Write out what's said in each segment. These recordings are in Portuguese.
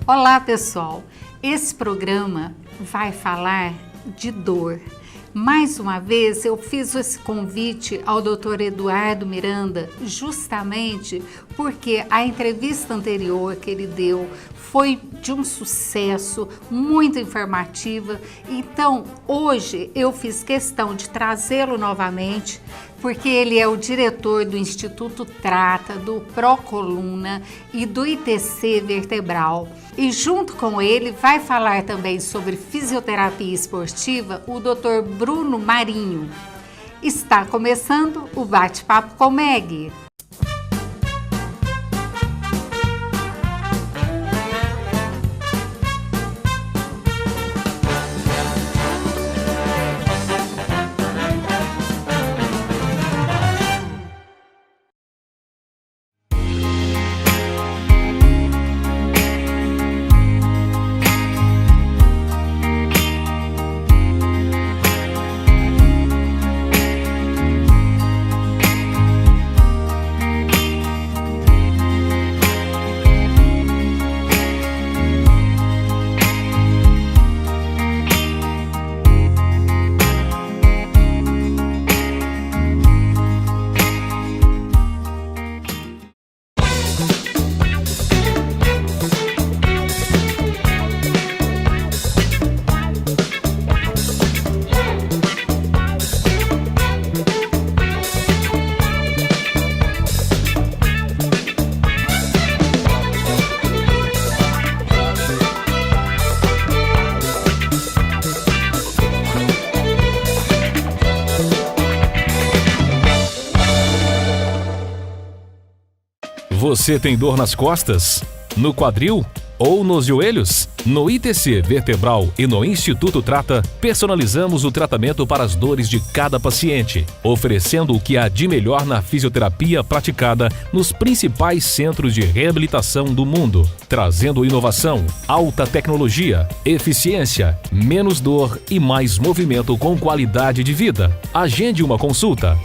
Olá, pessoal! Esse programa vai falar de dor. Mais uma vez, eu fiz esse convite ao Dr. Eduardo Miranda justamente porque a entrevista anterior que ele deu foi de um sucesso, muito informativa. Então, hoje eu fiz questão de trazê-lo novamente, porque ele é o diretor do Instituto Trata, do Procoluna e do ITC Vertebral. E junto com ele vai falar também sobre fisioterapia esportiva o Dr. Bruno Marinho. Está começando o Bate-Papo com Meg. Você tem dor nas costas? No quadril? Ou nos joelhos? No ITC Vertebral e no Instituto Trata, personalizamos o tratamento para as dores de cada paciente, oferecendo o que há de melhor na fisioterapia praticada nos principais centros de reabilitação do mundo, trazendo inovação, alta tecnologia, eficiência, menos dor e mais movimento com qualidade de vida. Agende uma consulta.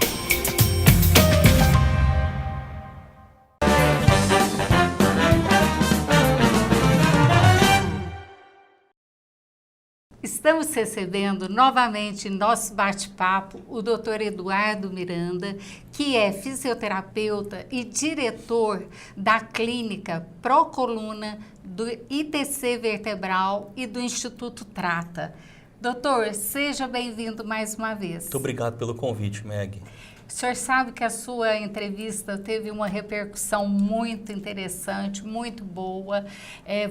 Estamos recebendo novamente em nosso bate-papo o Dr. Eduardo Miranda, que é fisioterapeuta e diretor da clínica Procoluna, do ITC Vertebral e do Instituto Trata. Doutor, seja bem-vindo mais uma vez. Muito obrigado pelo convite, Meg. O senhor sabe que a sua entrevista teve uma repercussão muito interessante, muito boa,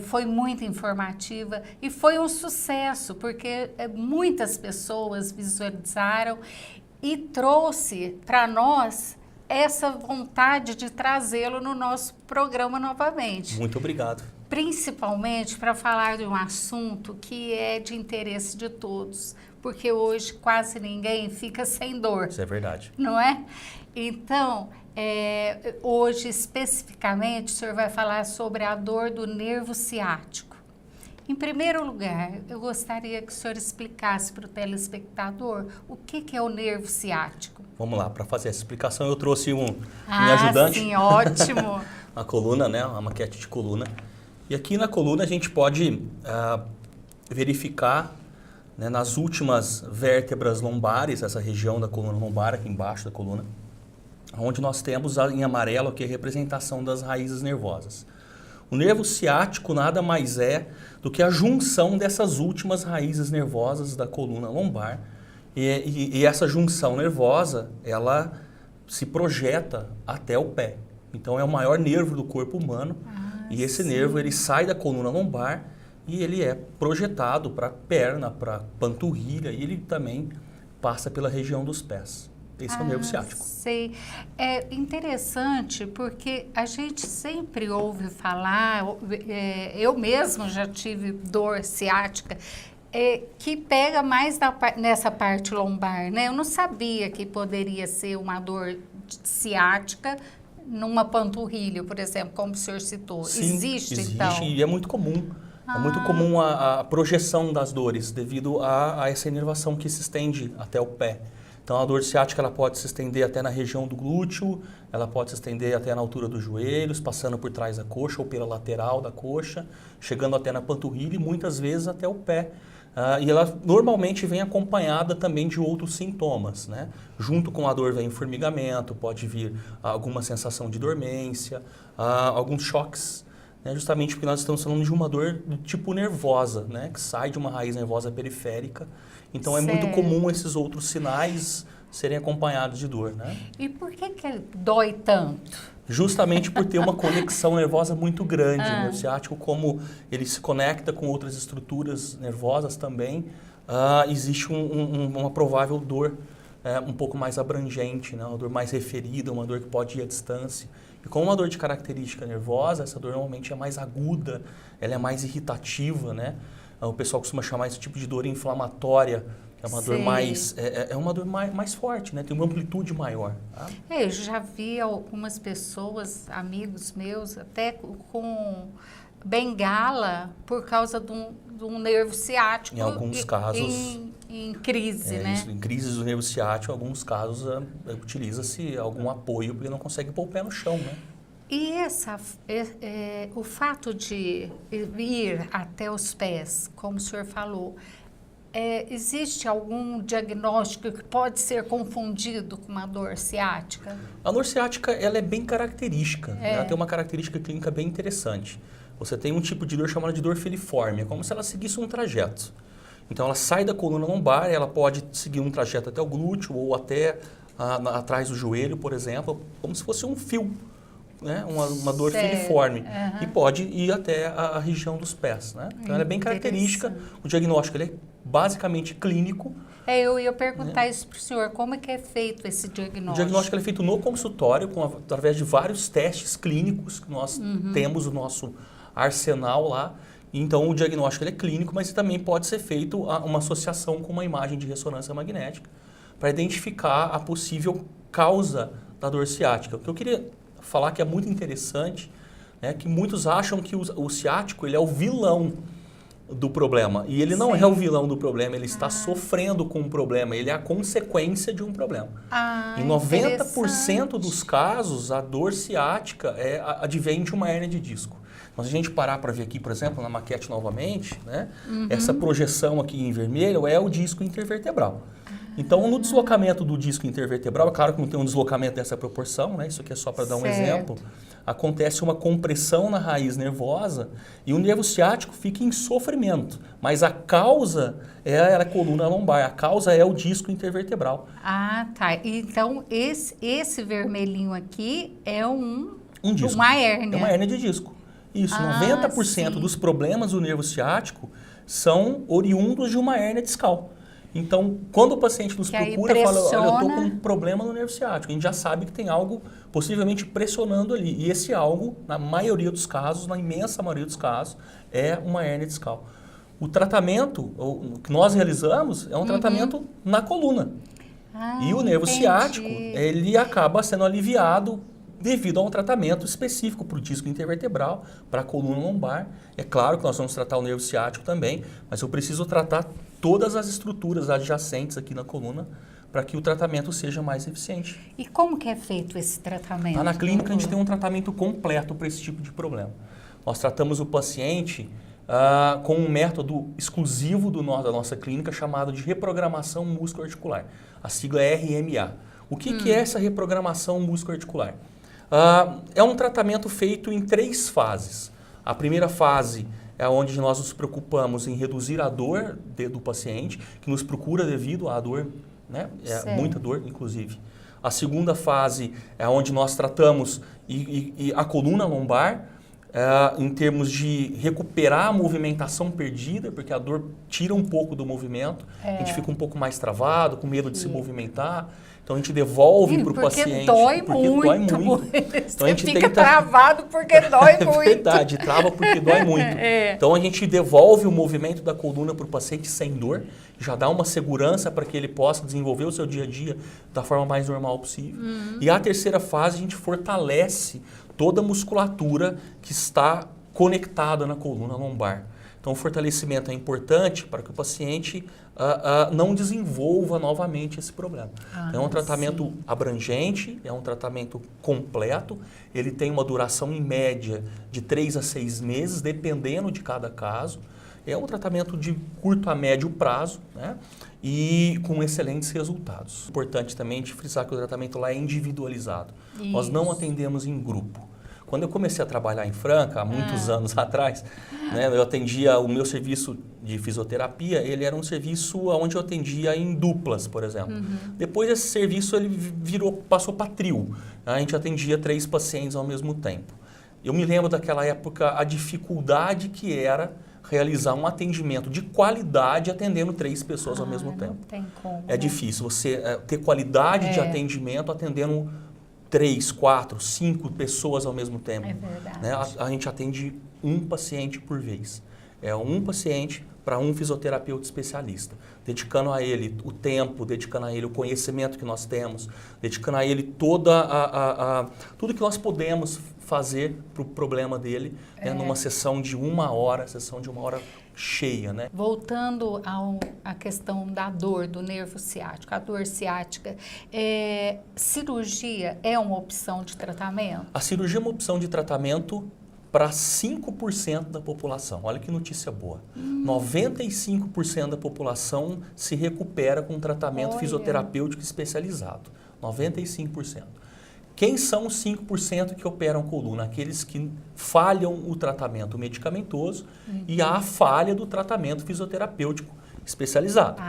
foi muito informativa e foi um sucesso, porque muitas pessoas visualizaram e trouxe para nós essa vontade de trazê-lo no nosso programa novamente. Muito obrigado. Principalmente para falar de um assunto que é de interesse de todos, porque hoje quase ninguém fica sem dor. Isso é verdade. Não é? Então, hoje especificamente, o senhor vai falar sobre a dor do nervo ciático. Em primeiro lugar, eu gostaria que o senhor explicasse para o telespectador o que é o nervo ciático. Vamos lá, para fazer essa explicação eu trouxe um ajudante. Sim, ótimo. Uma coluna, né? Uma maquete de coluna. E aqui na coluna a gente pode verificar, né, nas últimas vértebras lombares, essa região da coluna lombar, aqui embaixo da coluna, onde nós temos em amarelo aqui a representação das raízes nervosas. O nervo ciático nada mais é do que a junção dessas últimas raízes nervosas da coluna lombar. E essa junção nervosa, ela se projeta até o pé. Então é o maior nervo do corpo humano. E esse nervo, ele sai da coluna lombar e ele é projetado para a perna, para a panturrilha, e ele também passa pela região dos pés. Esse é o nervo ciático. Sei. É interessante porque a gente sempre ouve falar, eu mesmo já tive dor ciática, que pega mais nessa parte lombar, né? Eu não sabia que poderia ser uma dor ciática numa panturrilha, por exemplo, como o senhor citou. Sim, existe então? E é muito comum. É muito comum a projeção das dores devido a essa inervação que se estende até o pé. Então a dor ciática ela pode se estender até na região do glúteo, ela pode se estender até na altura dos joelhos, passando por trás da coxa ou pela lateral da coxa, chegando até na panturrilha e muitas vezes até o pé. E ela normalmente vem acompanhada também de outros sintomas, né? Junto com a dor vem formigamento, pode vir alguma sensação de dormência, alguns choques, né? Justamente porque nós estamos falando de uma dor do tipo nervosa, né? Que sai de uma raiz nervosa periférica. Então é muito comum esses outros sinais serem acompanhados de dor, né? E por que ele dói tanto? Justamente por ter uma conexão nervosa muito grande. O nervo ciático, como ele se conecta com outras estruturas nervosas também, existe uma provável dor um pouco mais abrangente, né? Uma dor mais referida, uma dor que pode ir à distância. E como uma dor de característica nervosa, essa dor normalmente é mais aguda, ela é mais irritativa, né? O pessoal costuma chamar esse tipo de dor inflamatória. É uma dor mais forte, né? Tem uma amplitude maior. Tá? Eu já vi algumas pessoas, amigos meus, até com bengala por causa de um nervo ciático. Em alguns casos. Em crise, né? Isso, em crises do nervo ciático, em alguns casos utiliza-se algum apoio porque não consegue pôr o pé no chão, né? E o fato de ir até os pés, como o senhor falou, existe algum diagnóstico que pode ser confundido com uma dor ciática? A dor ciática ela é bem característica, né? Ela tem uma característica clínica bem interessante. Você tem um tipo de dor chamada de dor filiforme, é como se ela seguisse um trajeto. Então ela sai da coluna lombar, ela pode seguir um trajeto até o glúteo ou até atrás do joelho, por exemplo, como se fosse um fio. Né? Uma dor filiforme e pode ir até a região dos pés, né? Então ela é bem característica. O diagnóstico ele é basicamente clínico. Eu ia perguntar isso para o senhor, como é que é feito esse diagnóstico? O diagnóstico é feito no consultório, através de vários testes clínicos que nós temos no nosso arsenal lá. Então o diagnóstico ele é clínico, mas também pode ser feito uma associação com uma imagem de ressonância magnética para identificar a possível causa da dor ciática. O que eu queria falar que é muito interessante, né, que muitos acham que o ciático ele é o vilão do problema. E ele não é o vilão do problema, ele está sofrendo com um problema, ele é a consequência de um problema. Em 90% dos casos, a dor ciática advém de uma hérnia de disco. Mas se a gente parar para ver aqui, por exemplo, na maquete novamente, né, essa projeção aqui em vermelho é o disco intervertebral. Então, no deslocamento do disco intervertebral, é claro que não tem um deslocamento dessa proporção, né? Isso aqui é só para dar um exemplo. Acontece uma compressão na raiz nervosa e o nervo ciático fica em sofrimento. Mas a causa é a coluna lombar, a causa é o disco intervertebral. Ah, tá. Então, esse vermelhinho aqui é um disco. Uma hérnia. É uma hérnia de disco. Isso, 90% dos problemas do nervo ciático são oriundos de uma hérnia discal. Então, quando o paciente nos procura e fala, olha, eu estou com um problema no nervo ciático, a gente já sabe que tem algo possivelmente pressionando ali. E esse algo, na maioria dos casos, na imensa maioria dos casos, é uma hérnia discal. O tratamento que nós realizamos é um tratamento na coluna. E o nervo ciático, ele acaba sendo aliviado devido a um tratamento específico para o disco intervertebral, para a coluna lombar. É claro que nós vamos tratar o nervo ciático também, mas eu preciso tratar todas as estruturas adjacentes aqui na coluna para que o tratamento seja mais eficiente. E como que é feito esse tratamento? Na clínica a gente tem um tratamento completo para esse tipo de problema. Nós tratamos o paciente com um método exclusivo da nossa clínica chamado de reprogramação músculo-articular. A sigla é RMA. O que é essa reprogramação músculo-articular? É um tratamento feito em 3 fases. A primeira fase é onde nós nos preocupamos em reduzir a dor do paciente, que nos procura devido à dor, né? Muita dor, inclusive. A segunda fase é onde nós tratamos a coluna lombar, em termos de recuperar a movimentação perdida, porque a dor tira um pouco do movimento, a gente fica um pouco mais travado, com medo de se movimentar. Então a gente devolve para o paciente. Dói muito. Então a gente fica travado porque dói muito. É verdade, trava porque dói muito. Então a gente devolve o movimento da coluna para o paciente sem dor, já dá uma segurança para que ele possa desenvolver o seu dia a dia da forma mais normal possível. E a terceira fase a gente fortalece toda a musculatura que está conectada na coluna lombar. Então, o fortalecimento é importante para que o paciente não desenvolva novamente esse problema. Então, é um tratamento abrangente, é um tratamento completo, ele tem uma duração em média de 3 a 6 meses, dependendo de cada caso. É um tratamento de curto a médio prazo, né? E com excelentes resultados. Importante também de frisar que o tratamento lá é individualizado. Isso. Nós não atendemos em grupo. Quando eu comecei a trabalhar em Franca, há muitos anos atrás, né, eu atendia o meu serviço de fisioterapia, ele era um serviço onde eu atendia em duplas, por exemplo. Depois esse serviço ele passou para trio. A gente atendia 3 pacientes ao mesmo tempo. Eu me lembro daquela época a dificuldade que era realizar um atendimento de qualidade atendendo 3 pessoas ao mesmo tempo. Não tem como. É difícil você ter qualidade de atendimento atendendo 3, 4, 5 pessoas ao mesmo tempo. É verdade. Né? A gente atende um paciente por vez. É um paciente para um fisioterapeuta especialista, dedicando a ele o tempo, dedicando a ele o conhecimento que nós temos, dedicando a ele tudo que nós podemos fazer para o problema dele, né, numa sessão de 1 hora, cheia, né? Voltando à questão da dor, do nervo ciático, a dor ciática, cirurgia é uma opção de tratamento? A cirurgia é uma opção de tratamento para 5% da população. Olha que notícia boa. 95% da população se recupera com tratamento fisioterapêutico especializado. 95%. Quem são os 5% que operam coluna? Aqueles que falham o tratamento medicamentoso e há a falha do tratamento fisioterapêutico especializado.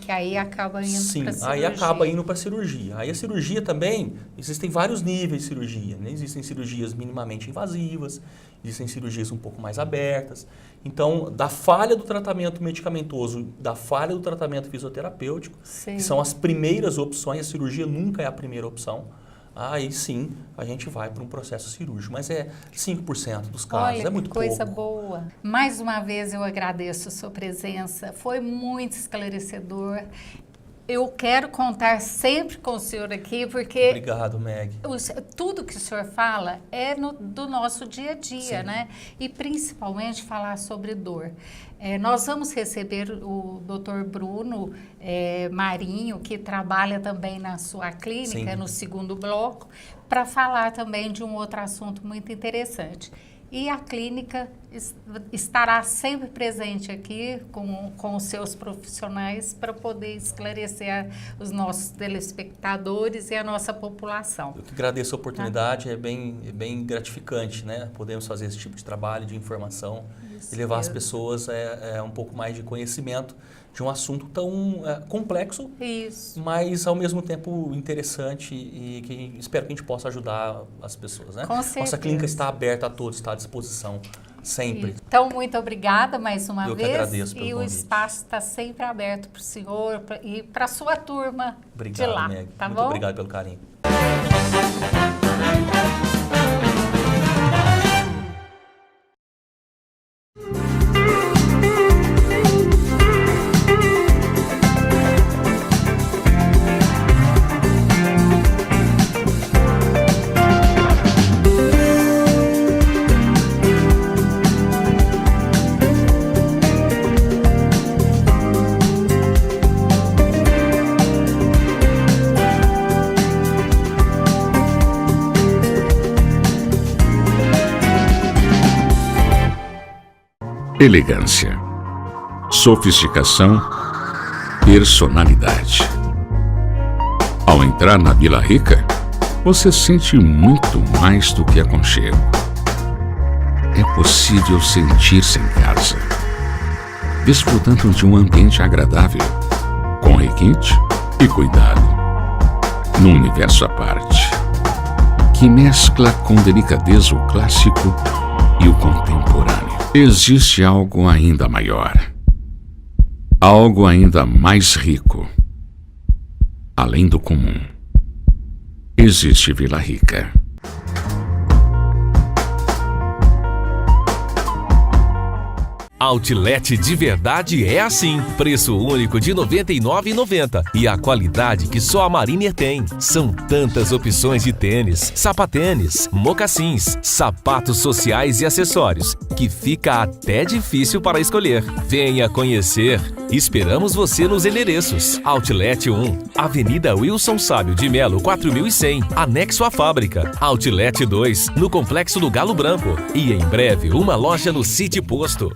Que aí acaba indo para cirurgia. Sim, aí acaba indo para a cirurgia. Aí a cirurgia também, existem vários níveis de cirurgia, né? Existem cirurgias minimamente invasivas, existem cirurgias um pouco mais abertas. Então, da falha do tratamento medicamentoso, da falha do tratamento fisioterapêutico, que são as primeiras opções, a cirurgia nunca é a primeira opção. Aí sim, a gente vai para um processo cirúrgico, mas é 5% dos casos, é muito pouco. Olha, que coisa boa. Mais uma vez eu agradeço a sua presença, foi muito esclarecedor. Eu quero contar sempre com o senhor aqui, porque... Obrigado, Meg. Tudo que o senhor fala é do nosso dia a dia, né? E principalmente falar sobre dor. Nós vamos receber o Dr. Bruno Marinho, que trabalha também na sua clínica, no segundo bloco, para falar também de um outro assunto muito interessante. E a clínica estará sempre presente aqui com os seus profissionais para poder esclarecer os nossos telespectadores e a nossa população. Eu que agradeço a oportunidade, é bem gratificante, né? Podemos fazer esse tipo de trabalho, de informação e levar as pessoas um pouco mais de conhecimento de um assunto tão complexo, mas ao mesmo tempo interessante e que espero que a gente possa ajudar as pessoas, né? Com certeza. Nossa clínica está aberta a todos, está à disposição sempre. Então, muito obrigada mais uma vez. Eu que agradeço pelo convite. O espaço está sempre aberto para o senhor e para a sua turma de lá. Meg. Tá muito bom? Obrigado pelo carinho. Elegância, sofisticação, personalidade. Ao entrar na Vila Rica, você sente muito mais do que aconchego. É possível sentir-se em casa, desfrutando de um ambiente agradável, com requinte e cuidado, num universo à parte, que mescla com delicadeza o clássico e o contemporâneo. Existe algo ainda maior, algo ainda mais rico. Além do comum, existe Vila Rica. Outlet de verdade é assim. Preço único de R$ 99,90. E a qualidade que só a Mariner tem. São tantas opções de tênis, sapatênis, mocassins, sapatos sociais e acessórios, que fica até difícil para escolher. Venha conhecer. Esperamos você nos endereços. Outlet 1, Avenida Wilson Sábio de Melo, 4100, anexo à fábrica. Outlet 2, no Complexo do Galo Branco. E em breve, uma loja no City Posto.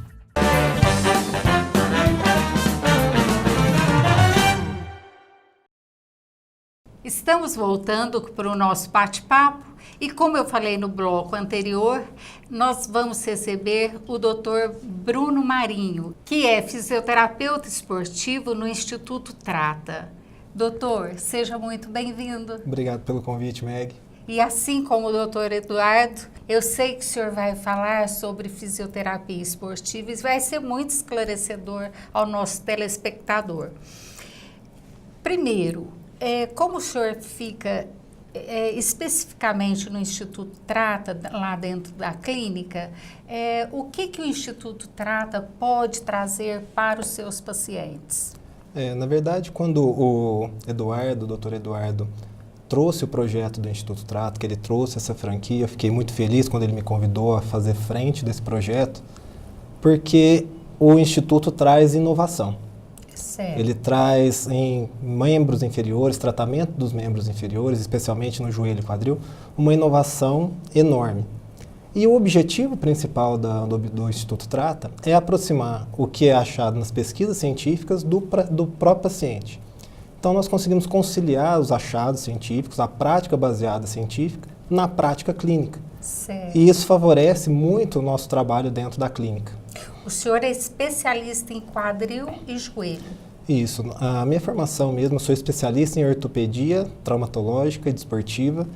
Estamos voltando para o nosso bate-papo e, como eu falei no bloco anterior, nós vamos receber o Dr. Bruno Marinho, que é fisioterapeuta esportivo no Instituto Trata. Doutor, seja muito bem-vindo. Obrigado pelo convite, Meg. E assim como o doutor Eduardo, eu sei que o senhor vai falar sobre fisioterapia esportiva e vai ser muito esclarecedor ao nosso telespectador. Primeiro, como o senhor fica especificamente no Instituto Trata, lá dentro da clínica, o que o Instituto Trata pode trazer para os seus pacientes? Na verdade, quando o Dr. Eduardo, trouxe o projeto do Instituto Trata, que ele trouxe essa franquia, eu fiquei muito feliz quando ele me convidou a fazer frente desse projeto, porque o Instituto traz inovação. Certo. Ele traz em membros inferiores, tratamento dos membros inferiores, especialmente no joelho e quadril, uma inovação enorme. E o objetivo principal do Instituto Trata é aproximar o que é achado nas pesquisas científicas do próprio paciente. Então, nós conseguimos conciliar os achados científicos, a prática baseada científica, na prática clínica. Certo. E isso favorece muito o nosso trabalho dentro da clínica. O senhor é especialista em quadril e joelho. Isso. A minha formação mesmo, eu sou especialista em ortopedia traumatológica e desportiva,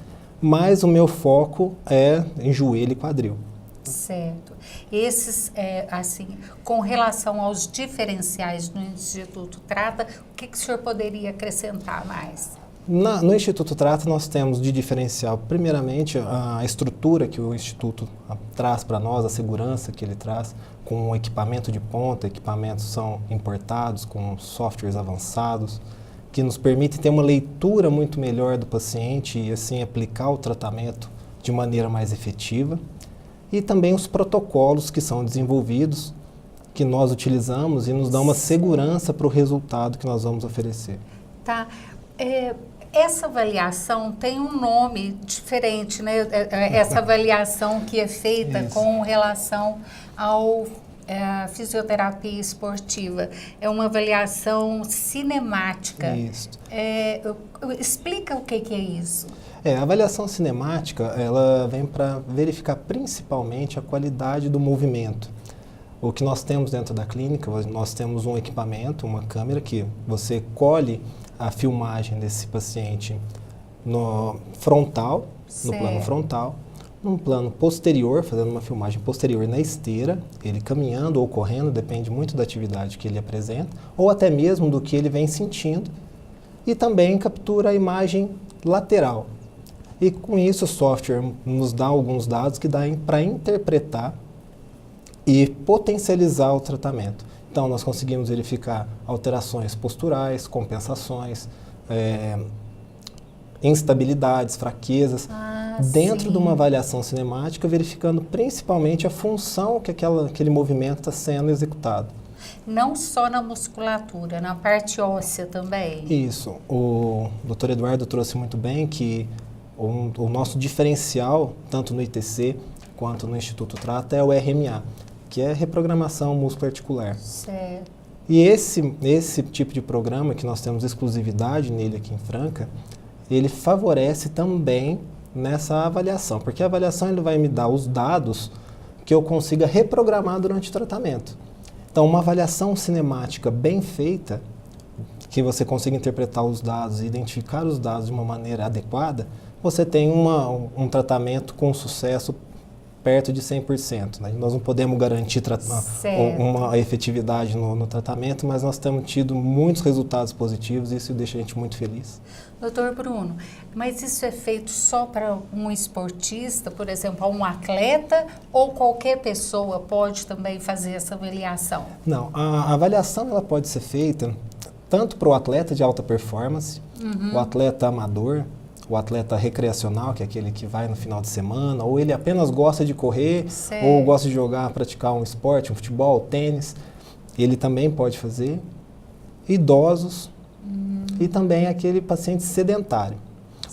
mas o meu foco é em joelho e quadril. Certo. Esses, assim, com relação aos diferenciais do Instituto Trata, o que o senhor poderia acrescentar mais? No Instituto Trata, nós temos de diferencial, primeiramente, a estrutura que o Instituto traz para nós, a segurança que ele traz, com equipamento de ponta, equipamentos são importados, com softwares avançados, que nos permitem ter uma leitura muito melhor do paciente e, assim, aplicar o tratamento de maneira mais efetiva. E também os protocolos que são desenvolvidos, que nós utilizamos e nos dão uma segurança para o resultado que nós vamos oferecer. Tá. Essa avaliação tem um nome diferente, né? Essa avaliação que é feita com relação ao fisioterapia esportiva. É uma avaliação cinemática. Isso. Explica o que é isso. A avaliação cinemática, ela vem para verificar principalmente a qualidade do movimento. O que nós temos dentro da clínica, nós temos um equipamento, uma câmera que você colhe a filmagem desse paciente no frontal, no plano frontal, num plano posterior, fazendo uma filmagem posterior na esteira, ele caminhando ou correndo, depende muito da atividade que ele apresenta, ou até mesmo do que ele vem sentindo, e também captura a imagem lateral. E com isso o software nos dá alguns dados que dá para interpretar e potencializar o tratamento. Então, nós conseguimos verificar alterações posturais, compensações, instabilidades, fraquezas, dentro de uma avaliação cinemática, verificando principalmente a função que aquele movimento está sendo executado. Não só na musculatura, na parte óssea também. Isso. O Dr. Eduardo trouxe muito bem que o nosso diferencial, tanto no ITC quanto no Instituto Trata, é o RMA, que é reprogramação músculo-articular. Certo. E esse tipo de programa, que nós temos exclusividade nele aqui em Franca, ele favorece também nessa avaliação, porque a avaliação ele vai me dar os dados que eu consiga reprogramar durante o tratamento. Então, uma avaliação cinemática bem feita, que você consiga interpretar os dados e identificar os dados de uma maneira adequada, você tem um tratamento com sucesso perto de 100%. Né? Nós não podemos garantir uma efetividade no tratamento, mas nós temos tido muitos resultados positivos e isso deixa a gente muito feliz. Doutor Bruno, mas isso é feito só para um esportista, por exemplo, um atleta, ou qualquer pessoa pode também fazer essa avaliação? Não, a avaliação ela pode ser feita tanto para o atleta de alta performance, o atleta amador, o atleta recreacional, que é aquele que vai no final de semana, ou ele apenas gosta de correr, ou gosta de jogar, praticar um esporte, um futebol, tênis, ele também pode fazer. Idosos e também aquele paciente sedentário.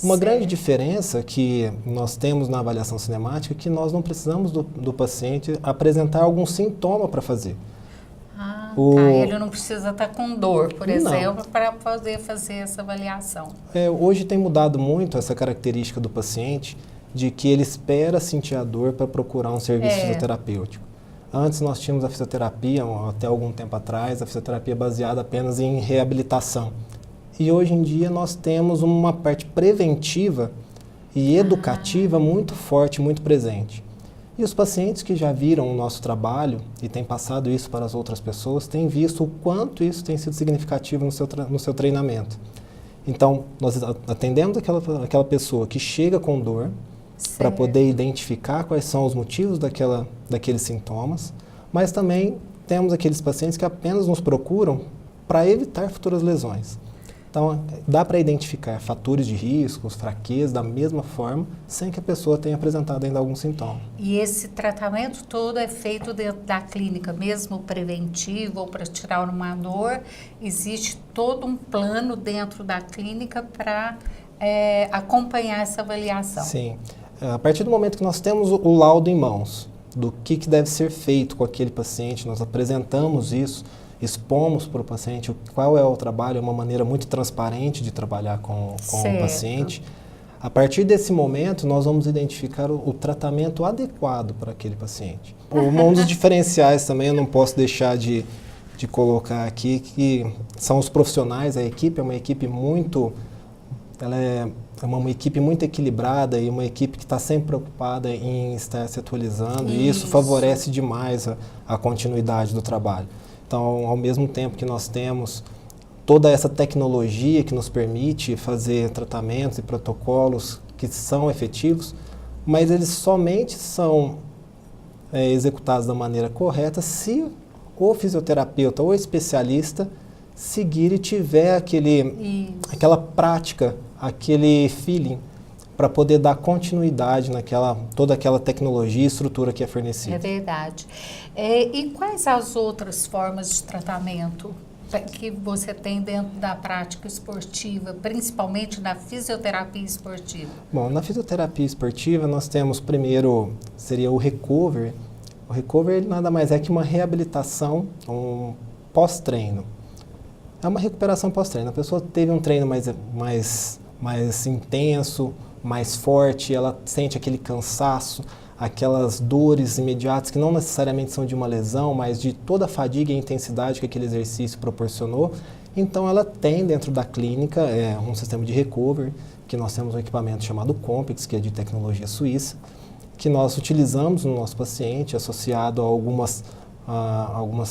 Uma grande diferença que nós temos na avaliação cinemática é que nós não precisamos do paciente apresentar algum sintoma para fazer. Ele não precisa estar com dor, por exemplo, para poder fazer essa avaliação. Hoje tem mudado muito essa característica do paciente de que ele espera sentir a dor para procurar um serviço fisioterapêutico. Antes nós tínhamos a fisioterapia, até algum tempo atrás, a fisioterapia baseada apenas em reabilitação. E hoje em dia nós temos uma parte preventiva e educativa muito forte, muito presente. E os pacientes que já viram o nosso trabalho e têm passado isso para as outras pessoas, têm visto o quanto isso tem sido significativo no seu treinamento. Então, nós atendemos aquela pessoa que chega com dor, para poder identificar quais são os motivos daqueles sintomas, mas também temos aqueles pacientes que apenas nos procuram para evitar futuras lesões. Então, dá para identificar fatores de riscos, fraquezas, da mesma forma, sem que a pessoa tenha apresentado ainda algum sintoma. E esse tratamento todo é feito dentro da clínica, mesmo preventivo ou para tirar uma dor, existe todo um plano dentro da clínica para acompanhar essa avaliação. Sim. A partir do momento que nós temos o laudo em mãos, do que deve ser feito com aquele paciente, nós apresentamos isso, expomos para o paciente qual é o trabalho, é uma maneira muito transparente de trabalhar com o paciente. A partir desse momento, nós vamos identificar o tratamento adequado para aquele paciente. Um dos diferenciais também, eu não posso deixar de colocar aqui, que são os profissionais, a equipe é uma equipe muito... Ela é uma equipe muito equilibrada e uma equipe que está sempre preocupada em estar se atualizando e isso favorece demais a continuidade do trabalho. Então, ao mesmo tempo que nós temos toda essa tecnologia que nos permite fazer tratamentos e protocolos que são efetivos, mas eles somente são executados da maneira correta se o fisioterapeuta ou especialista seguir e tiver aquela prática, aquele feeling para poder dar continuidade toda aquela tecnologia e estrutura que é fornecida. É verdade. E quais as outras formas de tratamento que você tem dentro da prática esportiva, principalmente na fisioterapia esportiva? Bom, na fisioterapia esportiva nós temos primeiro, seria o recovery. O recovery nada mais é que uma reabilitação, um pós-treino. É uma recuperação pós-treino. A pessoa teve um treino mais intenso, mais forte, ela sente aquele cansaço, aquelas dores imediatas que não necessariamente são de uma lesão, mas de toda a fadiga e intensidade que aquele exercício proporcionou. Então ela tem dentro da clínica um sistema de recovery, que nós temos um equipamento chamado Compex, que é de tecnologia suíça, que nós utilizamos no nosso paciente, associado a algumas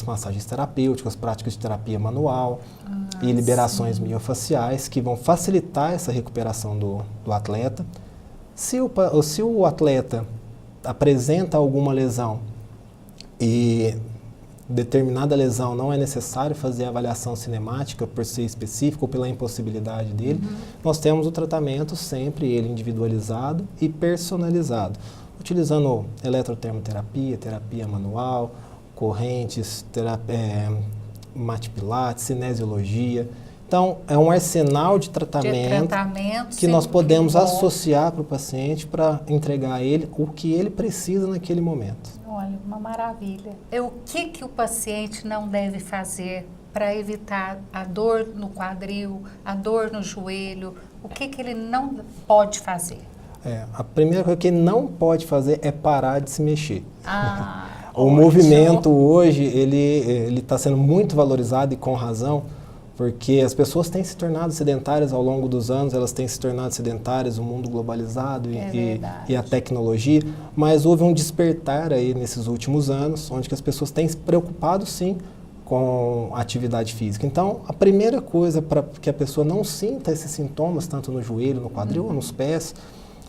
massagens terapêuticas, práticas de terapia manual e liberações miofaciais que vão facilitar essa recuperação do atleta. Se o atleta apresenta alguma lesão e determinada lesão não é necessário fazer a avaliação cinemática por ser específico ou pela impossibilidade dele, nós temos o tratamento sempre ele individualizado e personalizado, utilizando eletrotermoterapia, terapia manual, correntes, mate pilates, cinesiologia. Então, é um arsenal de tratamento que nós podemos associar para o paciente para entregar a ele o que ele precisa naquele momento. Olha, uma maravilha. O que o paciente não deve fazer para evitar a dor no quadril, a dor no joelho? O que ele não pode fazer? A primeira coisa que ele não pode fazer é parar de se mexer. O ótimo. movimento hoje, ele está sendo muito valorizado e com razão, porque as pessoas têm se tornado sedentárias ao longo dos anos, elas têm se tornado sedentárias, o mundo globalizado e a tecnologia, mas houve um despertar aí nesses últimos anos, onde que as pessoas têm se preocupado sim com a atividade física. Então, a primeira coisa para que a pessoa não sinta esses sintomas, tanto no joelho, no quadril ou nos pés,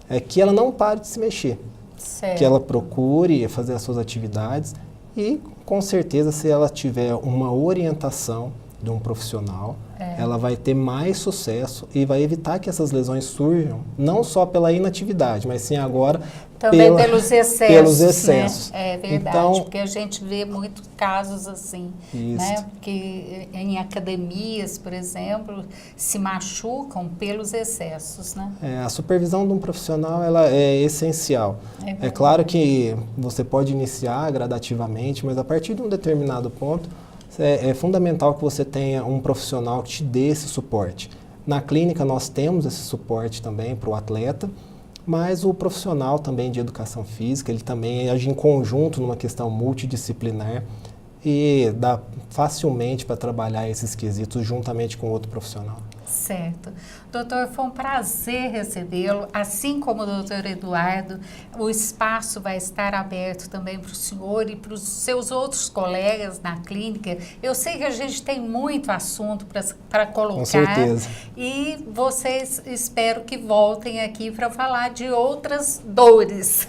é que ela não pare de se mexer. Certo. Que ela procure fazer as suas atividades e, com certeza, se ela tiver uma orientação de um profissional, ela vai ter mais sucesso e vai evitar que essas lesões surjam, não só pela inatividade, mas sim agora também pelos excessos. Pelos excessos. Né? É verdade, então, porque a gente vê muitos casos assim, né? Porque em academias, por exemplo, se machucam pelos excessos, né? A supervisão de um profissional ela é essencial. É claro que você pode iniciar gradativamente, mas a partir de um determinado ponto, é fundamental que você tenha um profissional que te dê esse suporte. Na clínica nós temos esse suporte também para o atleta, mas o profissional também de educação física, ele também age em conjunto numa questão multidisciplinar e dá facilmente para trabalhar esses quesitos juntamente com outro profissional. Certo. Doutor, foi um prazer recebê-lo, assim como o doutor Eduardo. O espaço vai estar aberto também para o senhor e para os seus outros colegas na clínica. Eu sei que a gente tem muito assunto para colocar. Com certeza. E vocês espero que voltem aqui para falar de outras dores.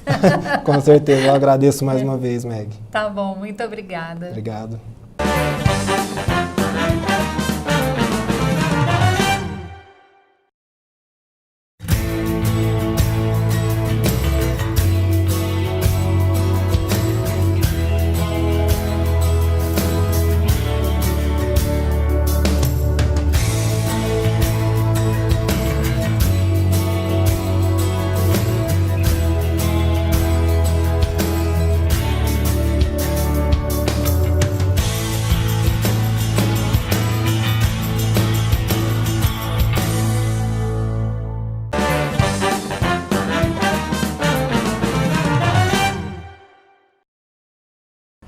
Com certeza, eu agradeço mais uma vez, Meg. Tá bom, muito obrigada. Obrigado.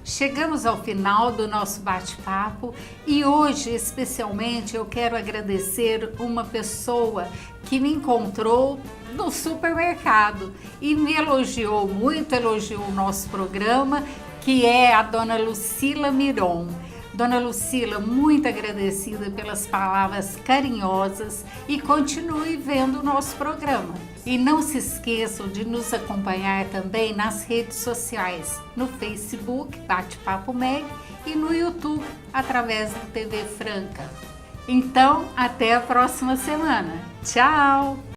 Chegamos ao final do nosso bate-papo e hoje, especialmente, eu quero agradecer uma pessoa que me encontrou no supermercado e me elogiou muito, elogiou o nosso programa, que é a dona Lucila Miron. Dona Lucila, muito agradecida pelas palavras carinhosas e continue vendo o nosso programa. E não se esqueçam de nos acompanhar também nas redes sociais, no Facebook, Bate-Papo Meg, e no YouTube, através da TV Franca. Então, até a próxima semana. Tchau!